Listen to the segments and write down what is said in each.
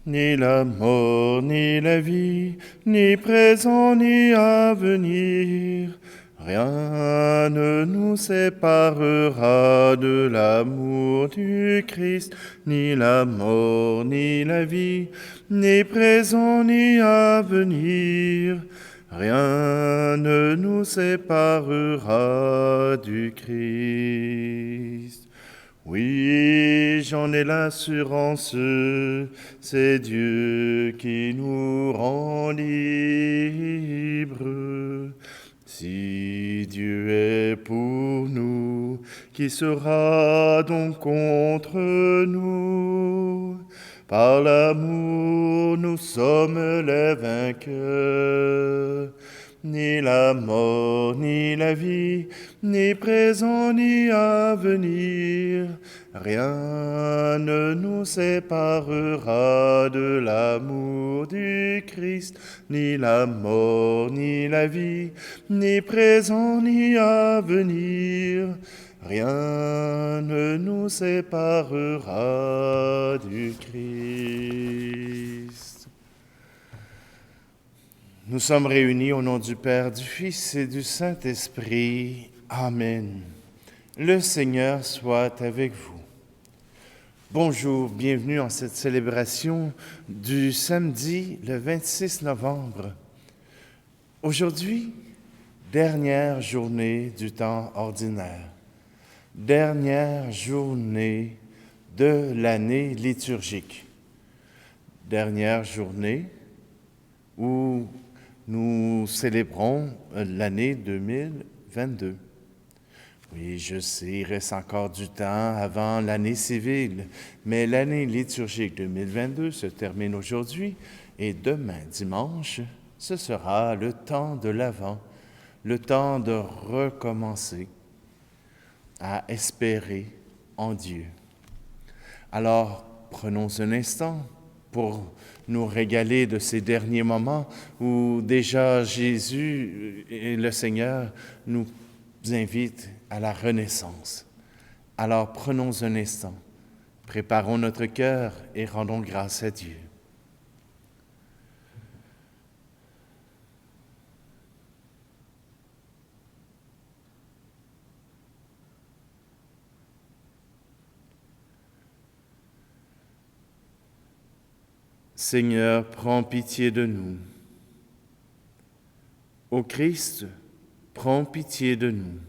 Ni la mort, ni la vie, ni présent, ni à venir, rien ne nous séparera de l'amour du Christ. Ni la mort, ni la vie, ni présent, ni à venir, rien ne nous séparera du Christ. Oui, j'en ai l'assurance, c'est Dieu qui nous rend libres. Si Dieu est pour nous, qui sera donc contre nous? Par l'amour, nous sommes les vainqueurs. Ni la mort, ni la vie, ni présent, ni à venir, rien ne nous séparera de l'amour du Christ. Ni la mort, ni la vie, ni présent, ni à venir, rien ne nous séparera du Christ. Nous sommes réunis au nom du Père, du Fils et du Saint-Esprit. Amen. Le Seigneur soit avec vous. Bonjour, bienvenue en cette célébration du samedi, le 26 novembre. Aujourd'hui, dernière journée du temps ordinaire, dernière journée de l'année liturgique, dernière journée où nous célébrons l'année 2022. Oui, je sais, il reste encore du temps avant l'année civile, mais l'année liturgique 2022 se termine aujourd'hui et demain, dimanche, ce sera le temps de l'Avent, le temps de recommencer à espérer en Dieu. Alors, prenons un instant pour nous régaler de ces derniers moments où déjà Jésus et le Seigneur nous invitent à la renaissance. Alors prenons un instant, préparons notre cœur et rendons grâce à Dieu. Seigneur, prends pitié de nous. Ô Christ, prends pitié de nous.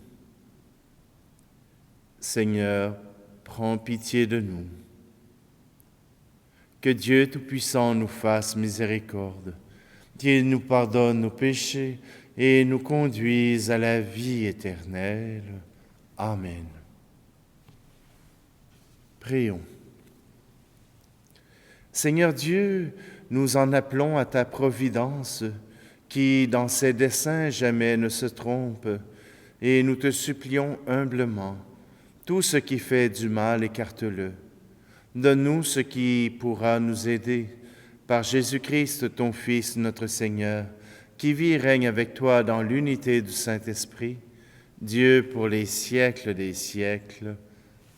Seigneur, prends pitié de nous. Que Dieu Tout-Puissant nous fasse miséricorde, qu'il nous pardonne nos péchés et nous conduise à la vie éternelle. Amen. Prions. Seigneur Dieu, nous en appelons à ta providence, qui, dans ses desseins, jamais ne se trompe, et nous te supplions humblement, tout ce qui fait du mal, écarte-le. Donne-nous ce qui pourra nous aider, par Jésus-Christ, ton Fils, notre Seigneur, qui vit et règne avec toi dans l'unité du Saint-Esprit, Dieu pour les siècles des siècles.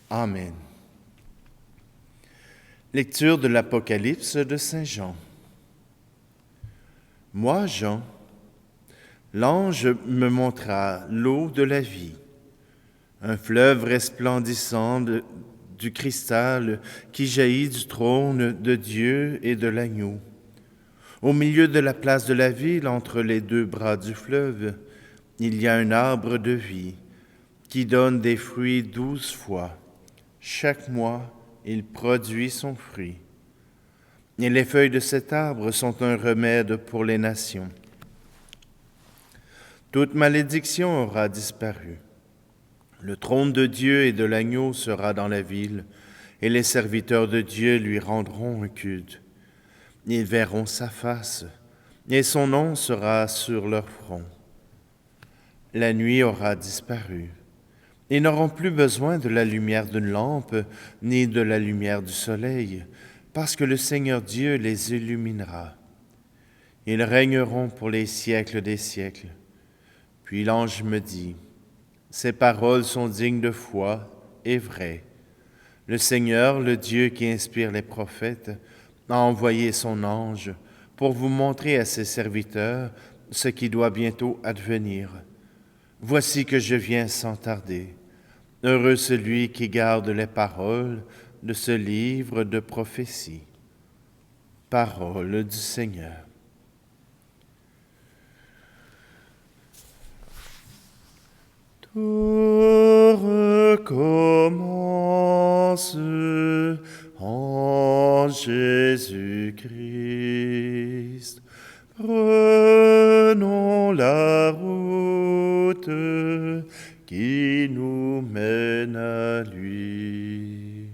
Amen. Lecture de l'Apocalypse de Saint Jean. Moi, Jean, l'ange me montra l'eau de la vie, un fleuve resplendissant du cristal qui jaillit du trône de Dieu et de l'agneau. Au milieu de la place de la ville, entre les deux bras du fleuve, il y a un arbre de vie qui donne des fruits 12 fois. Chaque mois, il produit son fruit. Et les feuilles de cet arbre sont un remède pour les nations. Toute malédiction aura disparu. Le trône de Dieu et de l'agneau sera dans la ville, et les serviteurs de Dieu lui rendront un culte. Ils verront sa face, et son nom sera sur leur front. La nuit aura disparu. Ils n'auront plus besoin de la lumière d'une lampe, ni de la lumière du soleil, parce que le Seigneur Dieu les illuminera. Ils régneront pour les siècles des siècles. Puis l'ange me dit, « Ces paroles sont dignes de foi et vraies. Le Seigneur, le Dieu qui inspire les prophètes, a envoyé son ange pour vous montrer à ses serviteurs ce qui doit bientôt advenir. Voici que je viens sans tarder. Heureux celui qui garde les paroles de ce livre de prophétie. Parole du Seigneur. Tout recommence en Jésus-Christ. Prenons la route qui nous mène à lui.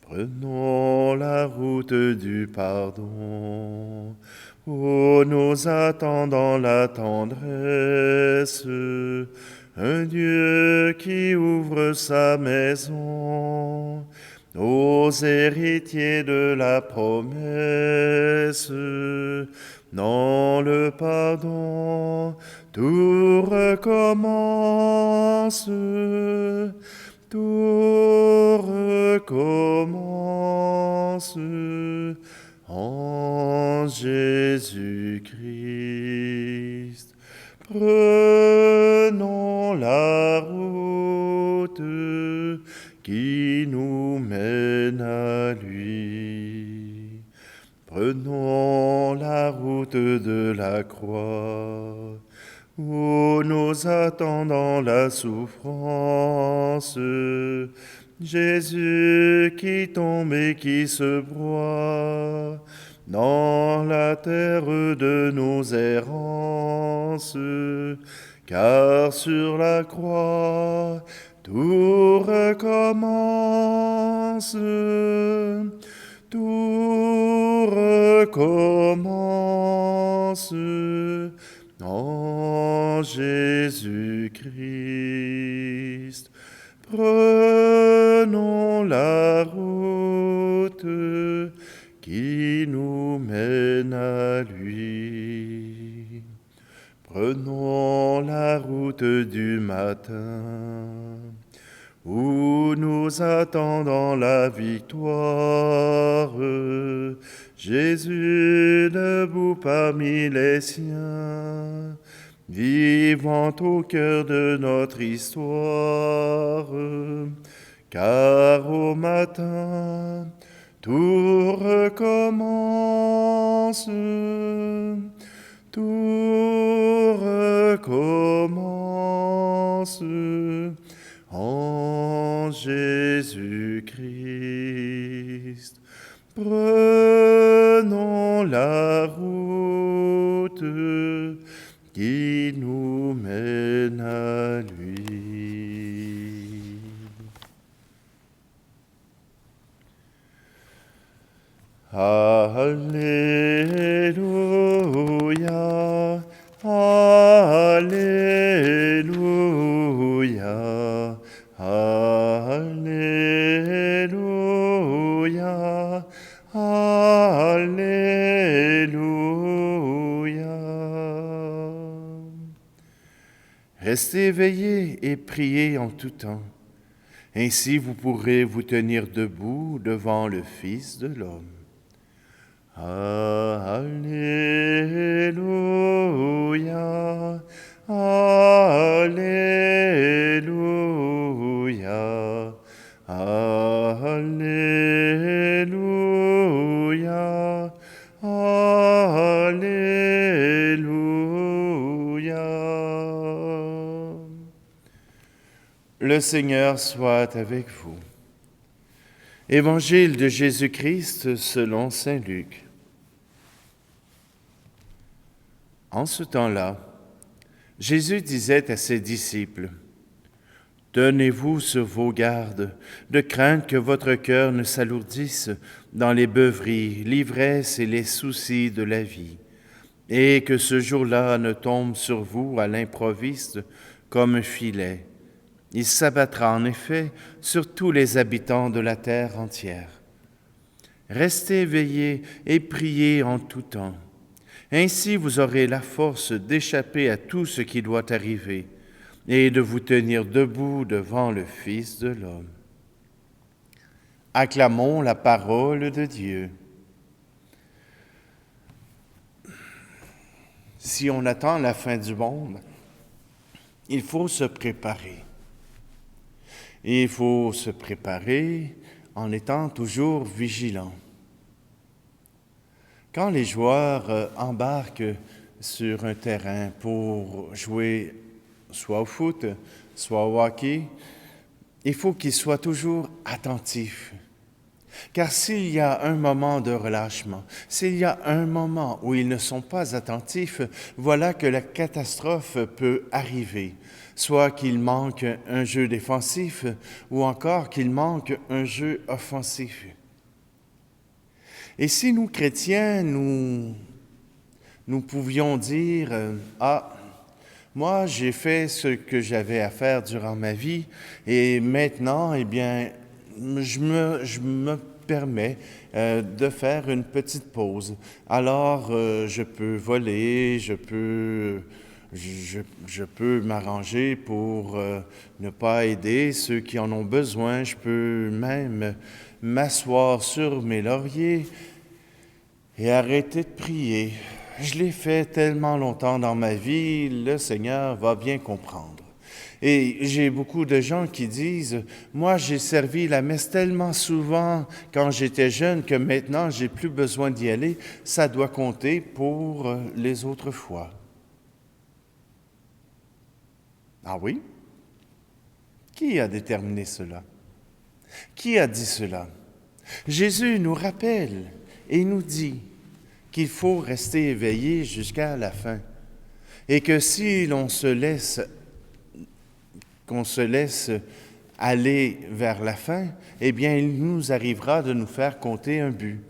Prenons la route du pardon, où nous attendons la tendresse, un Dieu qui ouvre sa maison aux héritiers de la promesse. Dans le pardon, tout recommence, tout recommence en Jésus-Christ. Prenons la route qui nous mène à lui. Prenons la route de la croix, où nous attendons la souffrance. Jésus qui tombe et qui se broie dans la terre de nos errances, car sur la croix tout recommence, tout recommence en Jésus-Christ. Prenons la route qui nous mène à lui. Prenons la route du matin, où nous attendons la victoire. Jésus debout parmi les siens, vivant au cœur de notre histoire, car au matin, tout recommence, tout recommence en Jésus-Christ. Prenons la route qui nous mène à lui. Alléluia, Alléluia, Alléluia, Alléluia. Restez éveillés et priez en tout temps. Ainsi vous pourrez vous tenir debout devant le Fils de l'homme. Alléluia, Alléluia, Alléluia, Alléluia. Le Seigneur soit avec vous. Évangile de Jésus-Christ selon saint Luc. En ce temps-là, Jésus disait à ses disciples, « Tenez-vous sur vos gardes, de crainte que votre cœur ne s'alourdisse dans les beuveries, l'ivresse et les soucis de la vie, et que ce jour-là ne tombe sur vous à l'improviste comme un filet. Il s'abattra en effet sur tous les habitants de la terre entière. Restez éveillés et priez en tout temps. Ainsi vous aurez la force d'échapper à tout ce qui doit arriver et de vous tenir debout devant le Fils de l'homme. » Acclamons la parole de Dieu. Si on attend la fin du monde, il faut se préparer. Et il faut se préparer en étant toujours vigilant. Quand les joueurs embarquent sur un terrain pour jouer soit au foot, soit au hockey, il faut qu'ils soient toujours attentifs. Car s'il y a un moment de relâchement, s'il y a un moment où ils ne sont pas attentifs, voilà que la catastrophe peut arriver. Soit qu'il manque un jeu défensif ou encore qu'il manque un jeu offensif. Et si nous, chrétiens, nous pouvions dire « Ah, moi, j'ai fait ce que j'avais à faire durant ma vie et maintenant, eh bien, je me permets de faire une petite pause. Alors, je peux voler, je peux m'arranger pour ne pas aider ceux qui en ont besoin. Je peux même m'asseoir sur mes lauriers et arrêter de prier. Je l'ai fait tellement longtemps dans ma vie, le Seigneur va bien comprendre. Et j'ai beaucoup de gens qui disent, moi j'ai servi la messe tellement souvent quand j'étais jeune que maintenant j'ai plus besoin d'y aller, ça doit compter pour les autres fois. Ah oui? Qui a déterminé cela? Qui a dit cela? Jésus nous rappelle et nous dit qu'il faut rester éveillé jusqu'à la fin et que si qu'on se laisse aller vers la fin, eh bien, il nous arrivera de nous faire compter un but.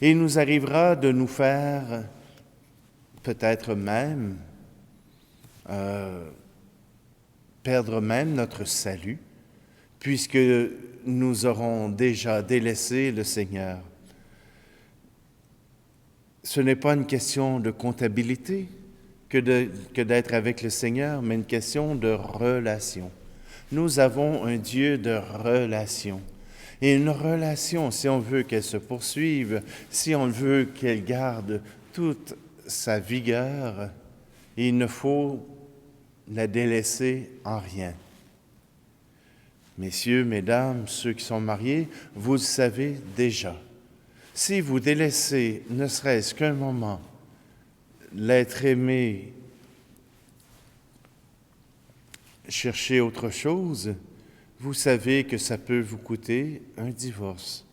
Et il nous arrivera de nous faire peut-être même perdre même notre salut, puisque nous aurons déjà délaissé le Seigneur. Ce n'est pas une question de comptabilité que d'être avec le Seigneur, mais une question de relation. Nous avons un Dieu de relation. Et une relation, si on veut qu'elle se poursuive, si on veut qu'elle garde toute sa vigueur, il ne faut la délaisser en rien. Messieurs, mesdames, ceux qui sont mariés, vous le savez déjà. Si vous délaissez, ne serait-ce qu'un moment, l'être aimé, chercher autre chose, vous savez que ça peut vous coûter un divorce.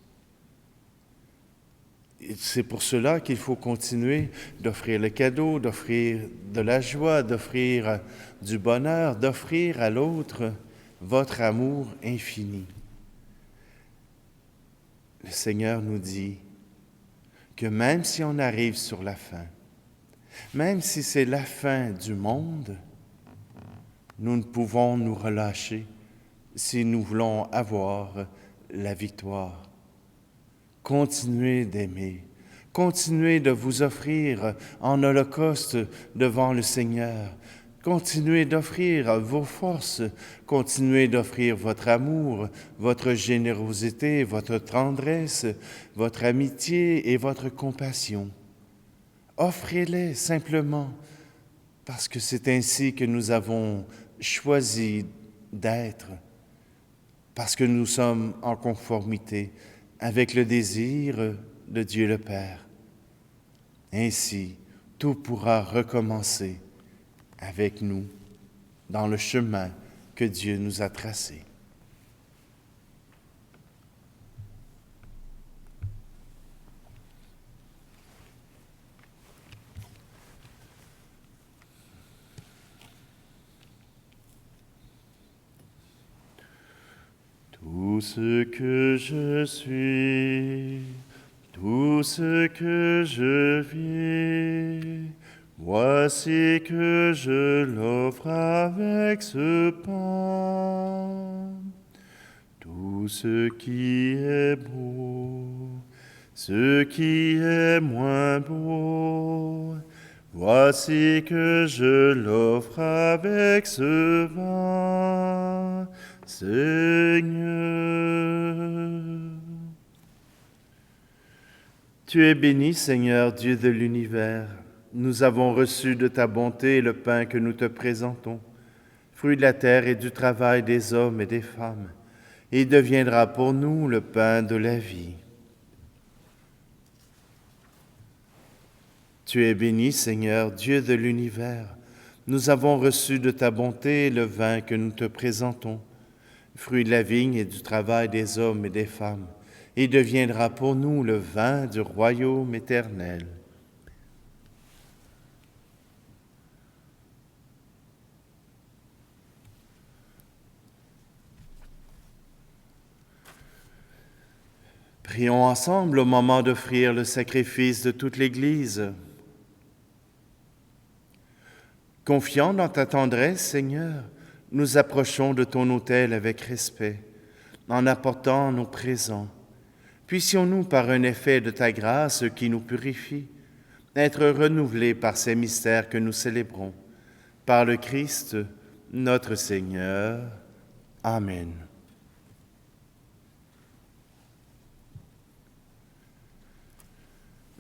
Et c'est pour cela qu'il faut continuer d'offrir les cadeaux, d'offrir de la joie, d'offrir du bonheur, d'offrir à l'autre votre amour infini. Le Seigneur nous dit que même si on arrive sur la fin, même si c'est la fin du monde, nous ne pouvons nous relâcher si nous voulons avoir la victoire. Continuez d'aimer, continuez de vous offrir en holocauste devant le Seigneur. Continuez d'offrir vos forces, continuez d'offrir votre amour, votre générosité, votre tendresse, votre amitié et votre compassion. Offrez-les simplement, parce que c'est ainsi que nous avons choisi d'être, parce que nous sommes en conformité avec le désir de Dieu le Père. Ainsi, tout pourra recommencer avec nous dans le chemin que Dieu nous a tracé. Tout ce que je suis, tout ce que je vis, voici que je l'offre avec ce pain. Tout ce qui est beau, ce qui est moins beau, voici que je l'offre avec ce vin, Seigneur. Tu es béni, Seigneur, Dieu de l'univers, nous avons reçu de ta bonté le pain que nous te présentons, fruit de la terre et du travail des hommes et des femmes. Il deviendra pour nous le pain de la vie. Tu es béni, Seigneur, Dieu de l'univers. Nous avons reçu de ta bonté le vin que nous te présentons, fruit de la vigne et du travail des hommes et des femmes. Il deviendra pour nous le vin du royaume éternel. Prions ensemble au moment d'offrir le sacrifice de toute l'Église. Confiants dans ta tendresse, Seigneur, nous approchons de ton autel avec respect, en apportant nos présents. Puissions-nous, par un effet de ta grâce qui nous purifie, être renouvelés par ces mystères que nous célébrons. Par le Christ, notre Seigneur. Amen.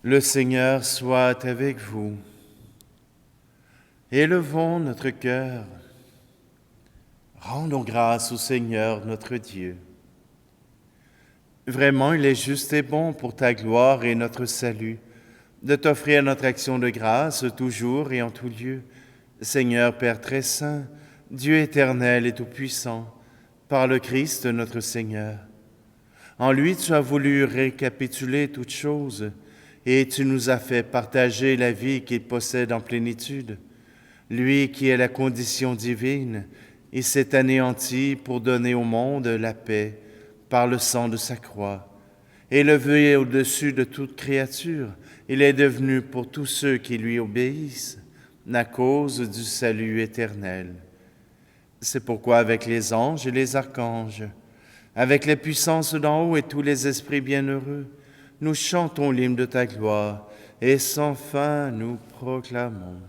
Le Seigneur soit avec vous. Élevons notre cœur. Rendons grâce au Seigneur notre Dieu. Vraiment, il est juste et bon pour ta gloire et notre salut, de t'offrir notre action de grâce toujours et en tout lieu. Seigneur Père très saint, Dieu éternel et tout-puissant, par le Christ notre Seigneur. En lui, tu as voulu récapituler toutes choses, et tu nous as fait partager la vie qu'il possède en plénitude. Lui qui est la condition divine, il s'est anéanti pour donner au monde la paix par le sang de sa croix. Élevé au-dessus de toute créature, il est devenu pour tous ceux qui lui obéissent la cause du salut éternel. C'est pourquoi avec les anges et les archanges, avec les puissances d'en haut et tous les esprits bienheureux, nous chantons l'hymne de ta gloire et sans fin nous proclamons.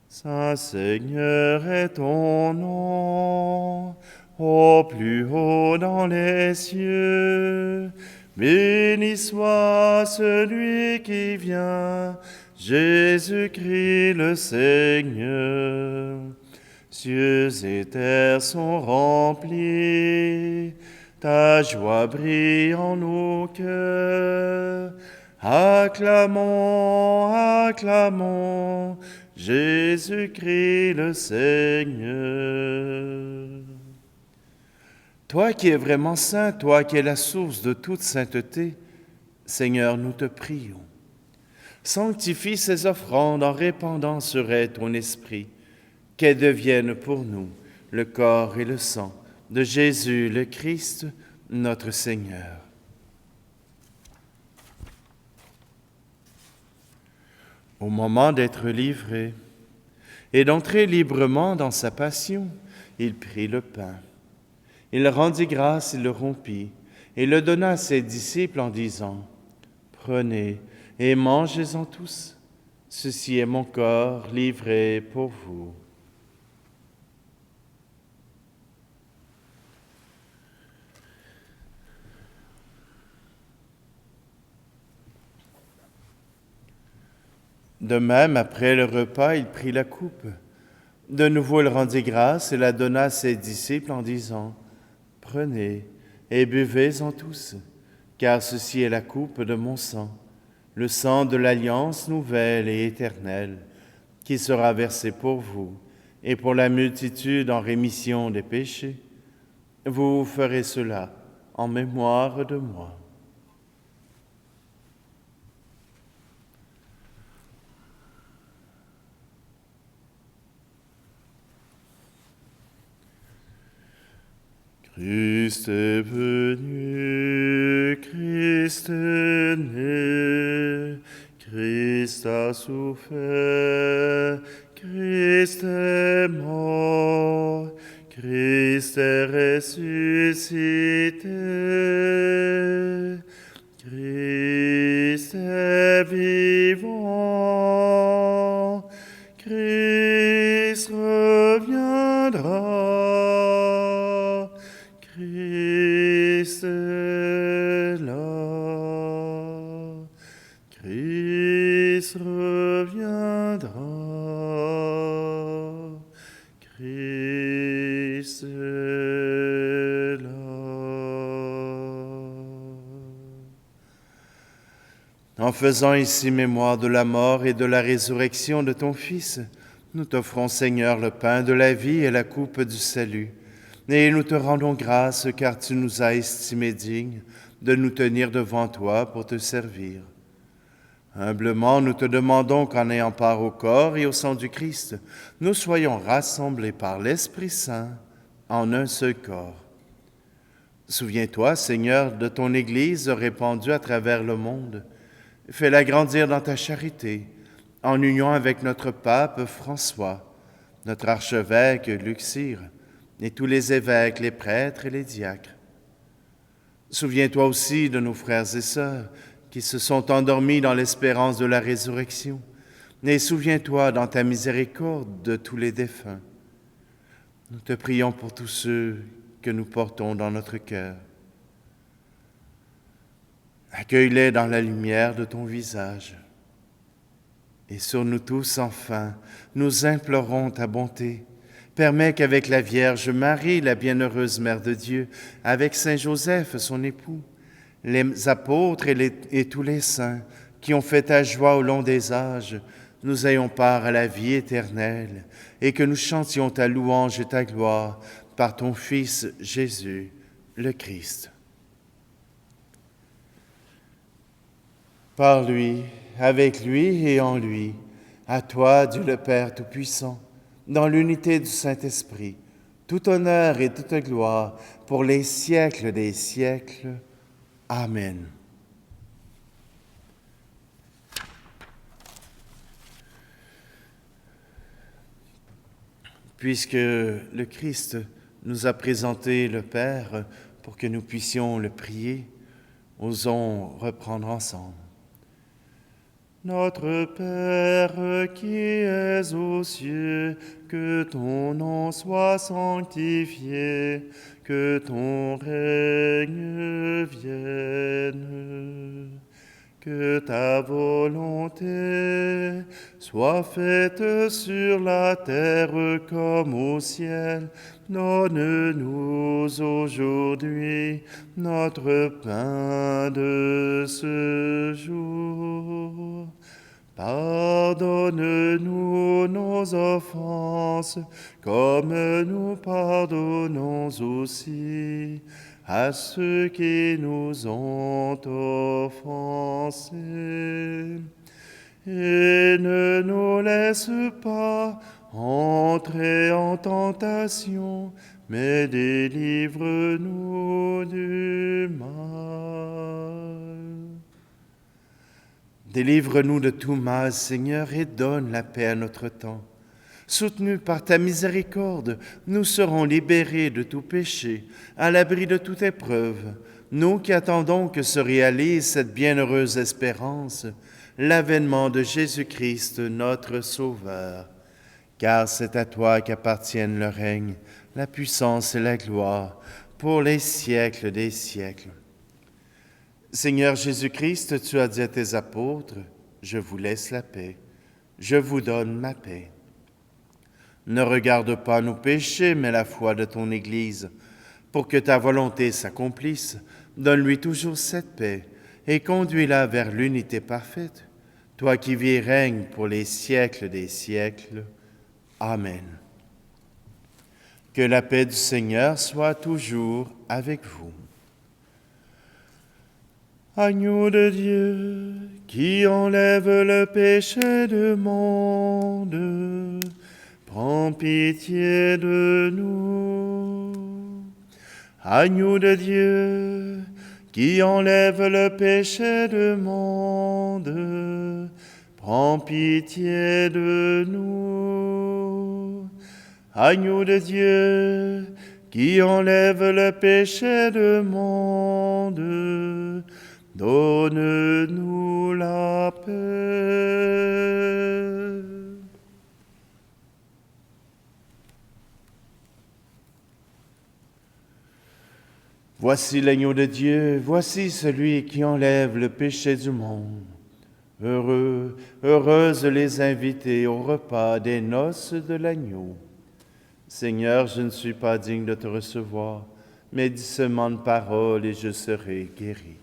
Saint Seigneur est ton nom, au plus haut dans les cieux. Béni soit celui qui vient, Jésus-Christ le Seigneur. Cieux et terre sont remplis, ta joie brille en nos cœurs. Acclamons, acclamons, Jésus-Christ le Seigneur. Toi qui es vraiment saint, toi qui es la source de toute sainteté, Seigneur, nous te prions. Sanctifie ces offrandes en répandant sur elles ton esprit, qu'elles deviennent pour nous le corps et le sang de Jésus le Christ, notre Seigneur. Au moment d'être livré et d'entrer librement dans sa passion, il prit le pain. Il rendit grâce, il le rompit et le donna à ses disciples en disant : « Prenez et mangez-en tous. Ceci est mon corps livré pour vous. » De même, après le repas, il prit la coupe. De nouveau, il rendit grâce et la donna à ses disciples en disant : « Prenez et buvez-en tous, car ceci est la coupe de mon sang, le sang de l'alliance nouvelle et éternelle, qui sera versé pour vous et pour la multitude en rémission des péchés. Vous ferez cela en mémoire de moi. » Christ est venu, Christ est né, Christ a souffert, Christ est mort, Christ est ressuscité, Christ est vivant, Christ reviendra. Christ est là, Christ revient. En faisant ici mémoire de la mort et de la résurrection de ton Fils, nous t'offrons, Seigneur, le pain de la vie et la coupe du salut. Et nous te rendons grâce car tu nous as estimés dignes de nous tenir devant toi pour te servir. Humblement, nous te demandons qu'en ayant part au corps et au sang du Christ, nous soyons rassemblés par l'Esprit Saint en un seul corps. Souviens-toi, Seigneur, de ton Église répandue à travers le monde. Fais-la grandir dans ta charité, en union avec notre pape François, notre archevêque Luxire, et tous les évêques, les prêtres et les diacres. Souviens-toi aussi de nos frères et sœurs qui se sont endormis dans l'espérance de la résurrection, et souviens-toi dans ta miséricorde de tous les défunts. Nous te prions pour tous ceux que nous portons dans notre cœur. Accueille-les dans la lumière de ton visage. Et sur nous tous, enfin, nous implorons ta bonté. Permets qu'avec la Vierge Marie, la bienheureuse Mère de Dieu, avec Saint Joseph, son époux, les apôtres et tous les saints qui ont fait ta joie au long des âges, nous ayons part à la vie éternelle et que nous chantions ta louange et ta gloire par ton Fils Jésus, le Christ. Par lui, avec lui et en lui, à toi, Dieu le Père Tout-Puissant, dans l'unité du Saint-Esprit, tout honneur et toute gloire pour les siècles des siècles. Amen. Puisque le Christ nous a présenté le Père pour que nous puissions le prier, osons reprendre ensemble. Notre Père qui es aux cieux, que ton nom soit sanctifié, que ton règne vienne, que ta volonté soit faite sur la terre comme au ciel. Donne-nous aujourd'hui notre pain de ce jour. Pardonne-nous nos offenses, comme nous pardonnons aussi à ceux qui nous ont offensés. Et ne nous laisse pas entrer en tentation, mais délivre-nous du mal. Délivre-nous de tout mal, Seigneur, et donne la paix à notre temps. Soutenus par ta miséricorde, nous serons libérés de tout péché, à l'abri de toute épreuve, nous qui attendons que se réalise cette bienheureuse espérance, l'avènement de Jésus-Christ, notre Sauveur. Car c'est à toi qu'appartiennent le règne, la puissance et la gloire, pour les siècles des siècles. Seigneur Jésus-Christ, tu as dit à tes apôtres, « Je vous laisse la paix, je vous donne ma paix. » Ne regarde pas nos péchés, mais la foi de ton Église. Pour que ta volonté s'accomplisse, donne-lui toujours cette paix et conduis-la vers l'unité parfaite, toi qui vis et règnes pour les siècles des siècles. Amen. Que la paix du Seigneur soit toujours avec vous. Agneau de Dieu, qui enlève le péché du monde, prends pitié de nous. Agneau de Dieu, qui enlève le péché du monde, prends pitié de nous. Agneau de Dieu, qui enlève le péché du monde, donne-nous la paix. Voici l'agneau de Dieu, voici celui qui enlève le péché du monde. Heureux, heureuses les invités au repas des noces de l'agneau. Seigneur, je ne suis pas digne de te recevoir, mais dis seulement une parole et je serai guéri.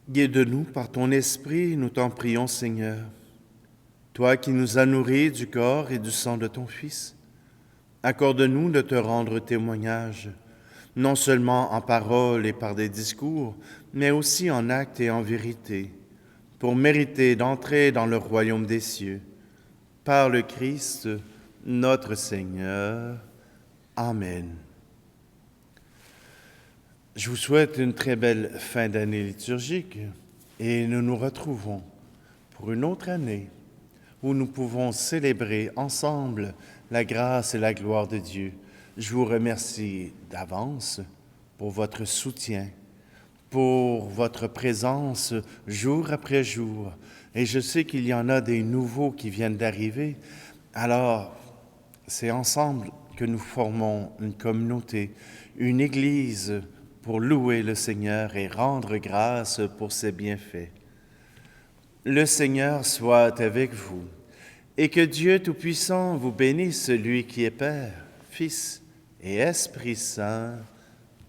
Guide-nous par ton esprit, nous t'en prions, Seigneur. Toi qui nous as nourris du corps et du sang de ton Fils, accorde-nous de te rendre témoignage, non seulement en parole et par des discours, mais aussi en actes et en vérité, pour mériter d'entrer dans le royaume des cieux. Par le Christ, notre Seigneur. Amen. Je vous souhaite une très belle fin d'année liturgique et nous nous retrouvons pour une autre année où nous pouvons célébrer ensemble la grâce et la gloire de Dieu. Je vous remercie d'avance pour votre soutien, pour votre présence jour après jour. Et je sais qu'il y en a des nouveaux qui viennent d'arriver. Alors, c'est ensemble que nous formons une communauté, une église pour louer le Seigneur et rendre grâce pour ses bienfaits. Le Seigneur soit avec vous et que Dieu Tout-Puissant vous bénisse, celui qui est Père, Fils et Esprit Saint.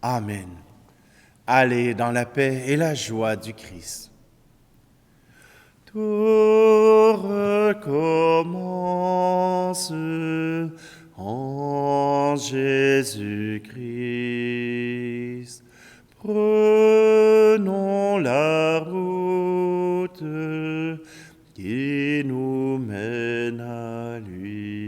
Amen. Allez dans la paix et la joie du Christ. Tout recommence en Jésus-Christ. Prenons la route qui nous mène à lui.